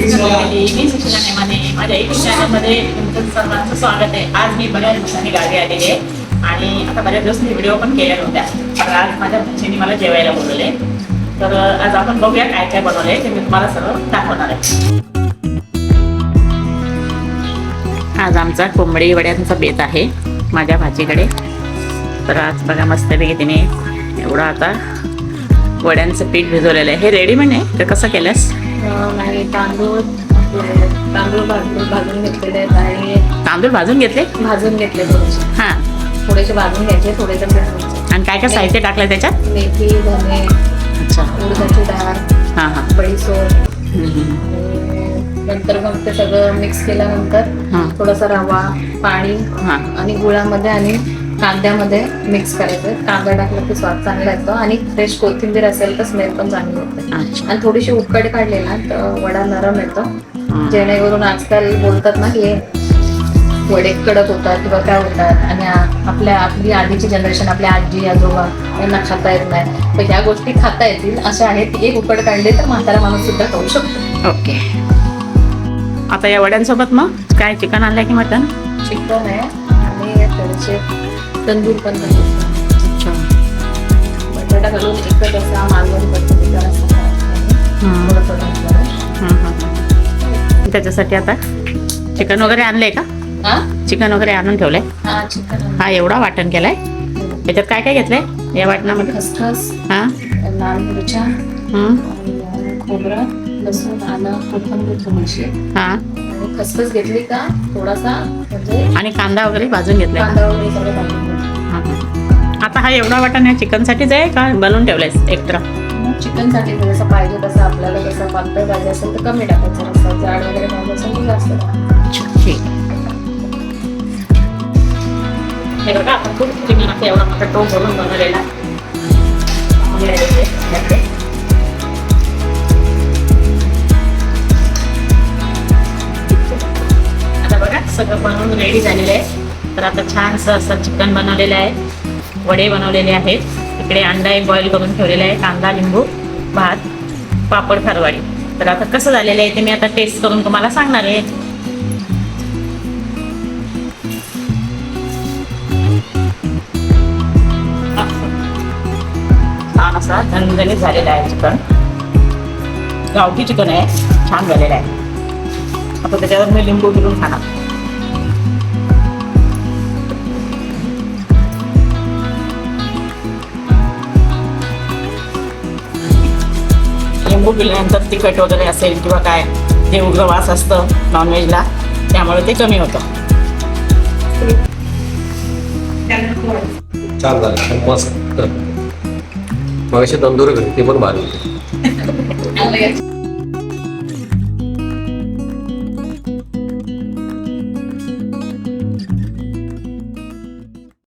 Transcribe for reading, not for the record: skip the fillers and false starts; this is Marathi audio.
मी सुशिला नेमाने माझ्या युट्यूब चॅनलमध्ये तुमचं सर्वांचं स्वागत आहे. आज मी बऱ्याच दिवसांनी गावी आलेली आहे आणि आता बऱ्याच दिवस व्हिडिओ पण केल्या नव्हत्या. तर आज माझ्या बहिणीने मला जेवायला बोलवले. तर आज आपण बघूया काय काय बनवलंय ते मी तुम्हाला सर्व दाखवणार आहे. आज आमचा कोंबडी वड्यांचा बेत आहे माझ्या भाजीकडे. तर आज बघा मस्तपैकी तिने एवढं आता वड्यांचं पीठ भिजवलेलं आहे. हे रेडीमेड आहे तर कसं केलंस? नाही, तांदूळ भाजून घेतलेले आहेत आणि तांदूळ भाजून घेतले थोडेसे. हां, थोडेसे भाजून घ्यायचे, थोडेसे भिजवायचे. आणि काय काय साहित्य टाकलं त्याच्यात? मेथी, धने, अच्छा, उडदाची डाळ, हां हां, बडीशेप. नंतर मग ते सगळं मिक्स केल्यानंतर हां थोडासा रवा, पाणी हां आणि गुळामध्ये आणि कांद्यामध्ये मिक्स करायचं. कांदा टाकला की स्वाद चांगला येतो आणि फ्रेश कोथिंबीर असेल तर स्मेल पण चांगली होते. अच्छा, आणि थोडीशी उकड काढली ना तर वडा नरम येतो. जेणेकरून आजकाल बोलतात ना की वडे कडक होतात किंवा काय होतात आणि आपली आधीची जनरेशन, आपल्या आजी आजोबा यांना खाता येत नाही, तर ह्या गोष्टी खाता येतील अशा आहेत. एक उकड काढली तर म्हातारा माणूस सुद्धा खाऊ शकतो. ओके. आता या वड्यांसोबत मग काय चिकन आणलंय की मटन? चिकन आहे आणि थोडेसे तंदूर पण अच्छा, बटाटा घालून एकच असा मालवणी पद्धतीचा रस्सा त्याच्यासाठी आता चिकन वगैरे आणलंय का? चिकन वगैरे आणून ठेवलंय. चिकन हा एवढा वाटण केलाय. त्याच्यात काय काय घेतलंय या वाटणामध्ये? खसखस, हा, लाल मिरच्या, खोबरं, लसूण, आलं, कोथिंबीर थोडीशी. हा, आणि खसखस घेतली का थोडासा म्हणजे आणि कांदा वगैरे भाजून घेतलाय. कांदा वगैरे सगळं भाजून घ्यायचं. आता हा एवढा वाटण या चिकनसाठीच आहे का बनवून ठेवलायस एक्स्ट्रा? चिकनसाठी जसं पाहिजे तसं, आपल्याला जसं पातळ पाहिजे असेल तर कमी टाकायचं रस्सा, जाड वगैरे पाहिजे असेल तर जास्त टाकायचं. ठीक. हे बघा आपण खूप चिकन एवढा मोठा टोप भरून बनवलेला. आता बघा सगळं बनवून रेडी झालेलं आहे. तर आता छानसं असं चिकन बनवलेलं आहे, वडे बनवलेले आहेत, इकडे अंडा एक बॉईल करून ठेवलेला आहे, कांदा, लिंबू, भात, पापड, खारवाडी. तर आता कसं झालेलं आहे ते मी आता टेस्ट करून तुम्हाला सांगणार आहे. छान असा झणझणीत झालेला आहे चिकन. गावठी चिकन आहे, छान झालेलं आहे. आता त्याच्यावर मी लिंबू फिरून खाणार. लिंबू पिल्यानंतर तिखट वगैरे असेल किंवा काय जे उग्र वास असतं नॉनव्हेजला, त्यामुळे ते कमी होतं. छान झालं, मस्त. मग अशी तंदूर घरी ते पण भारी होते.